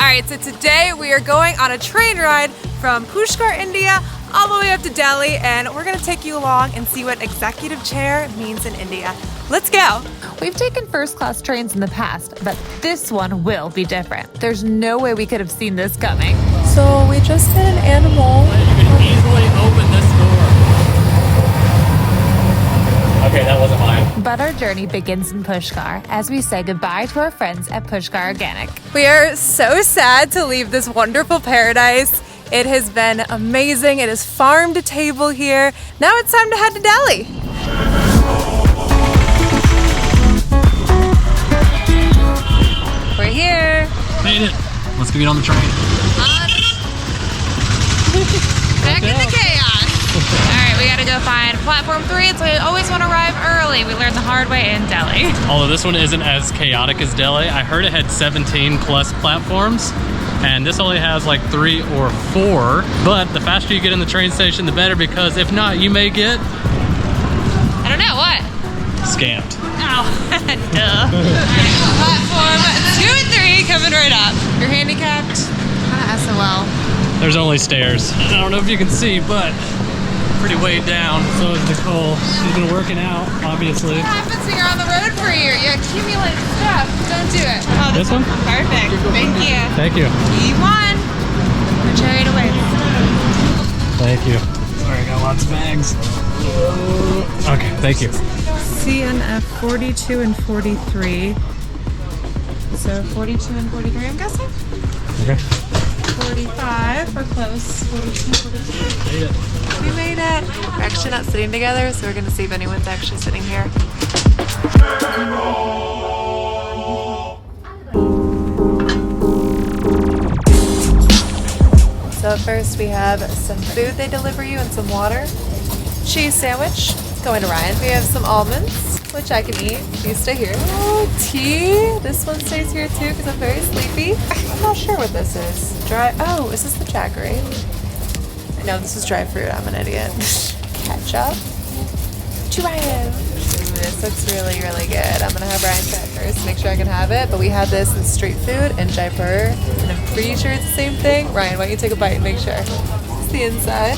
Alright, so today we are going on a train ride from Pushkar, India, all the way up to Delhi, and we're going to take you along and see what executive chair means in India. Let's go! We've taken first-class trains in the past, but this one will be different. There's no way we could have seen this coming. So we just hit an animal. You can easily open this door. Okay, that wasn't mine. But our journey begins in Pushkar as we say goodbye to our friends at Pushkar Organic. We are so sad to leave this wonderful paradise. It has been amazing. It is farm to table here. Now it's time to head to Delhi. We're here. Made it. Let's get on the train. Back in the chaos. Alright, we gotta go find platform 3. So we always want to arrive early. We learned the hard way in Delhi. Although this one isn't as chaotic as Delhi, I heard it had 17 plus platforms, and this only has like 3 or 4. But the faster you get in the train station, the better, because if not, you may get... I don't know, what? scammed. Oh, duh. Platform 2 and 3 coming right up. You're handicapped? Kinda SOL. There's only stairs. I don't know if you can see, but pretty weighed down. So is Nicole. She's been working out, obviously. What happens when you're on the road for a year? You accumulate stuff. Don't do it. Oh, This one? Perfect. Thank you. Thank you. E1. We're chariot away. Thank you. Sorry, I got lots of bags. Okay, thank you. CNF 42 and 43. So 42 and 43, I'm guessing? Okay. 45, we're close. 42, 43. Made it. We made it. We're actually not sitting together, so we're gonna see if anyone's actually sitting here. So first we have some food they deliver you and some water. Cheese sandwich, it's going to Ryan. We have some almonds, which I can eat. You stay here. Oh, tea. This one stays here too because I'm very sleepy. I'm not sure what this is. Dry, oh, is this the jaggery? No, this is dry fruit. I'm an idiot. Ketchup. To Ryan. This looks really, really good. I'm gonna have Ryan try it first, make sure I can have it. But we had this in street food in Jaipur, and I'm pretty sure it's the same thing. Ryan, why don't you take a bite and make sure? This is the inside.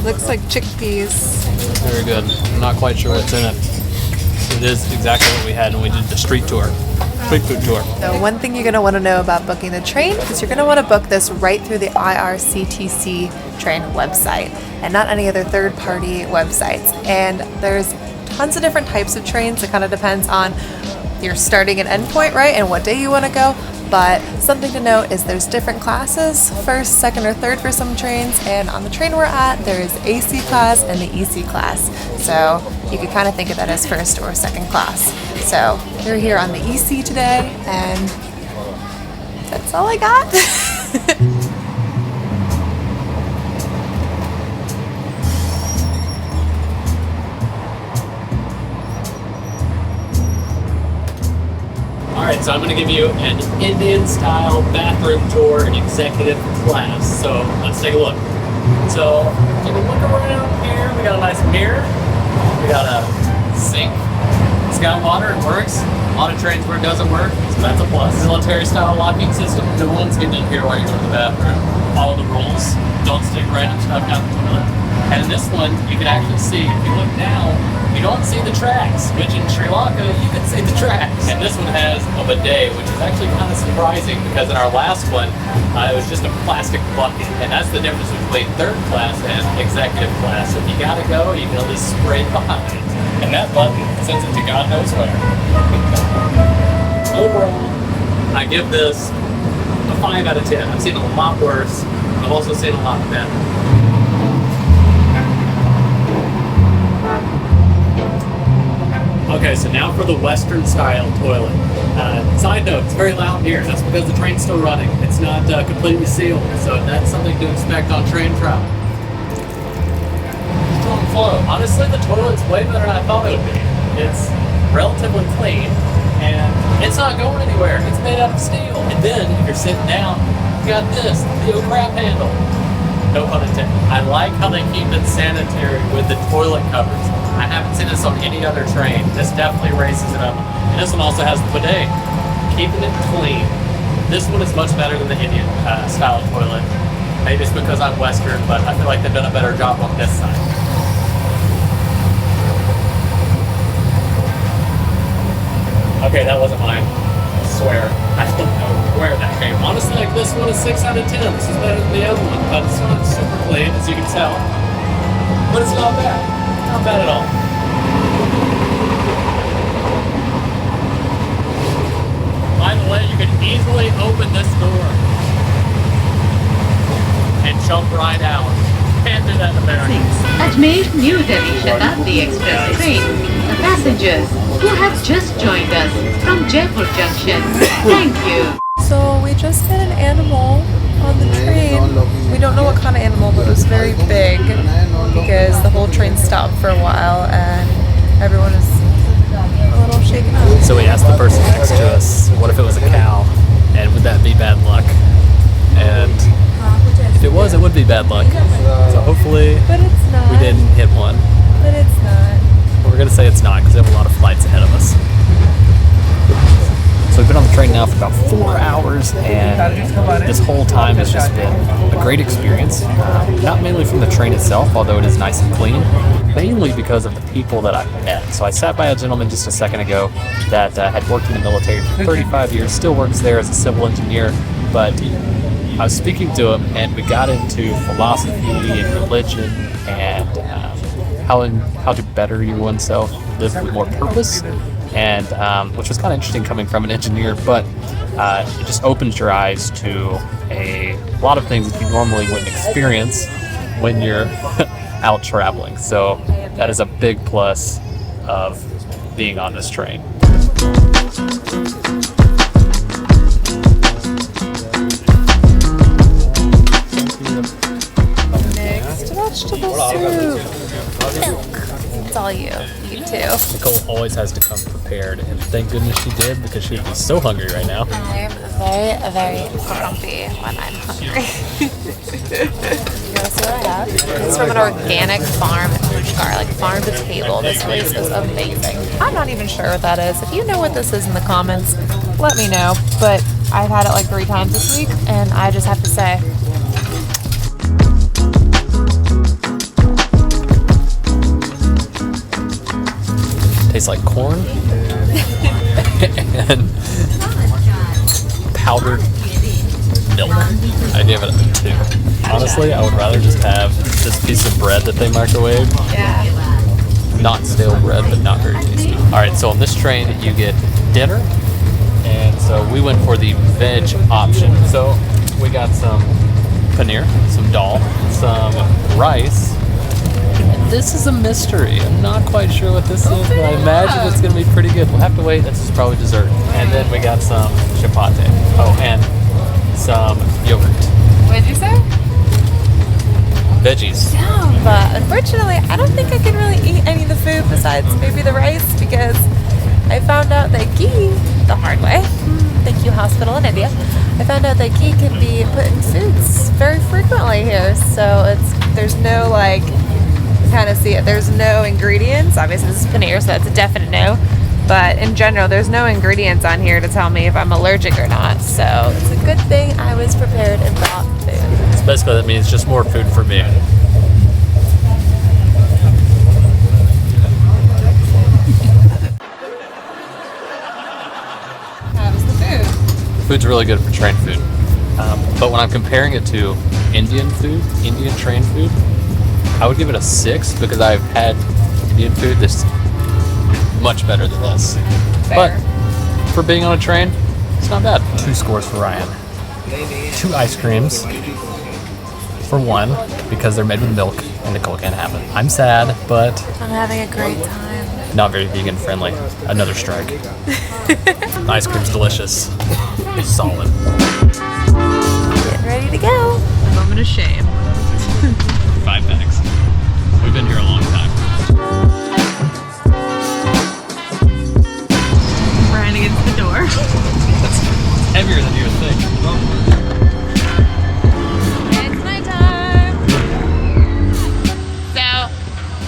Looks like chickpeas. Very good. I'm not quite sure what's in it. It is exactly what we had when we did the street tour. Street food tour. So one thing you're going to want to know about booking the train is you're going to want to book this right through the IRCTC train website and not any other third-party websites. And there's tons of different types of trains. It kind of depends on your starting and end point, right, and what day you want to go. But something to note is there's different classes, first, second, or third for some trains, and on the train we're at, there is AC class and the EC class. So you could kind of think of that as first or second class. So we're here on the EC today, and that's all I got. Alright, so I'm going to give you an Indian-style bathroom tour in executive class. So let's take a look. So take a look around here. We got a nice mirror. We got a sink. It's got water. It works. A lot of trains where it doesn't work, so that's a plus. Military-style locking system. No one's getting in here while you go to the bathroom. Follow the rules. Don't stick random stuff down the toilet. And in this one, you can actually see, if you look down, you don't see the tracks, which in Sri Lanka, you can see the tracks. And this one has a bidet, which is actually kind of surprising because in our last one, it was just a plastic bucket. And that's the difference between third class and executive class. If you gotta go, you can at least spray behind it. And that button sends it to God knows where. Overall, I give this a 5 out of 10. I've seen a lot worse. I've also seen a lot better. Okay, so now for the Western style toilet. Side note, it's very loud here. That's because the train's still running. It's not completely sealed, so that's something to expect on train travel. Strong flow. Honestly, the toilet's way better than I thought it would be. It's relatively clean, and it's not going anywhere. It's made out of steel. And then, if you're sitting down, you got this, the crab handle. No pun intended. I like how they keep it sanitary with the toilet covers. I haven't seen this on any other train. This definitely raises it up. And this one also has the bidet, keeping it clean. This one is much better than the Indian style toilet. Maybe it's because I'm Western, but I feel like they've done a better job on this side. Okay, that wasn't mine. I swear. I don't know where that came. Honestly, like this one is 6 out of 10. This is better than the other one, but this one's super clean, as you can tell. But it's not bad. Not bad at all. By the way, you can easily open this door and jump right out. Can't do that in America. Ajmer New Delhi Shatabdi Express train. The passengers who have just joined us from Jaipur Junction. Thank you. So we just met an animal on the train. We don't know what kind of animal, but it was very big because the whole train stopped for a while and everyone is a little shaken up. So we asked the person next to us, what if it was a cow? And would that be bad luck? And if it was, it would be bad luck. So hopefully But it's not. we didn't hit one. But it's not. We're going to say it's not because we have a lot of flights ahead of us. So we've been on the train now for about 4 hours, and this whole time has just been a great experience. Not mainly from the train itself, although it is nice and clean, mainly because of the people that I've met. So I sat by a gentleman just a second ago that had worked in the military for 35 years, still works there as a civil engineer, but I was speaking to him, and we got into philosophy and religion and how to better your oneself, live with more purpose, and which was kind of interesting coming from an engineer, but it just opens your eyes to a lot of things that you normally wouldn't experience when you're out traveling. So that is a big plus of being on this train. Mixed vegetable soup. Milk. It's all you. You too. Nicole always has to come prepared, and thank goodness she did because she would be so hungry right now. I'm very, very grumpy when I'm hungry. You want to see what I have? It's from an organic farm in Pushkar, like farm to table. This place is amazing. I'm not even sure what that is. If you know what this is in the comments, let me know. But I've had it like 3 times this week, and I just have to say, Tastes like corn and powdered milk. I give it a 2. Honestly, I would rather just have this piece of bread that they microwave. yeah. Not stale bread, but not very tasty. All right, so on this train, you get dinner. And so we went for the veg option. So we got some paneer, some dal, some rice. This is a mystery. I'm not quite sure what this is, but I imagine it's going to be pretty good. We'll have to wait. This is probably dessert. And then we got some chapati. Oh, and some yogurt. What did you say? Veggies. Yeah, but unfortunately, I don't think I can really eat any of the food besides maybe the rice because I found out that ghee the hard way. Thank you, hospital in India. I found out that ghee can be put in foods very frequently here. So there's no like. Kind of see it. There's no ingredients. Obviously, this is paneer, so that's a definite no. But in general, there's no ingredients on here to tell me if I'm allergic or not. So it's a good thing I was prepared and brought food. So basically, that means just more food for me. How's the food? Food's really good for train food. But when I'm comparing it to Indian food, Indian train food, I would give it a 6 because I've had Indian food that's much better than this. Fair. But for being on a train, it's not bad. 2 scores for Ryan. 2 ice creams for 1 because they're made with milk and Nicole can't have it. I'm sad, but I'm having a great time. not very vegan friendly. Another strike. The ice cream's delicious. It's solid. Getting ready to go. Moment of shame. 5 bags. We've been here a long time. Ryan against the door. That's heavier than you would think. It's nighttime. So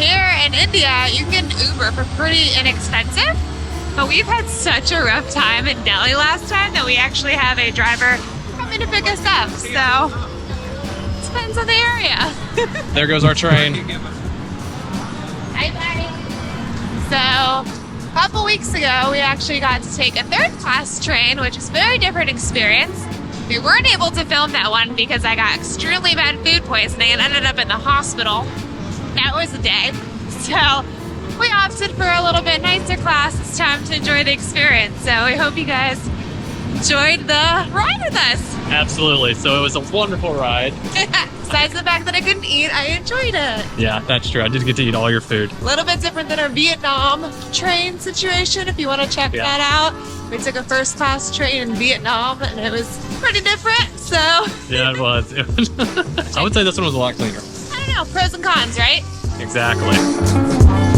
here in India, you can Uber for pretty inexpensive. But we've had such a rough time in Delhi last time that we actually have a driver coming to pick us up. So depends on the area. There goes our train. Hi, buddy. So a couple weeks ago, we actually got to take a third class train, which is a very different experience. We weren't able to film that one because I got extremely bad food poisoning and ended up in the hospital. That was the day. So we opted for a little bit nicer class this time to enjoy the experience. So we hope you guys enjoyed the ride with us. Absolutely. So it was a wonderful ride. Besides the fact that I couldn't eat, I enjoyed it. Yeah, that's true. I did get to eat all your food. A little bit different than our Vietnam train situation, if you want to check that out. We took a first class train in Vietnam and it was pretty different, so. Yeah, it was. I would say this one was a lot cleaner. I don't know, pros and cons, right? Exactly.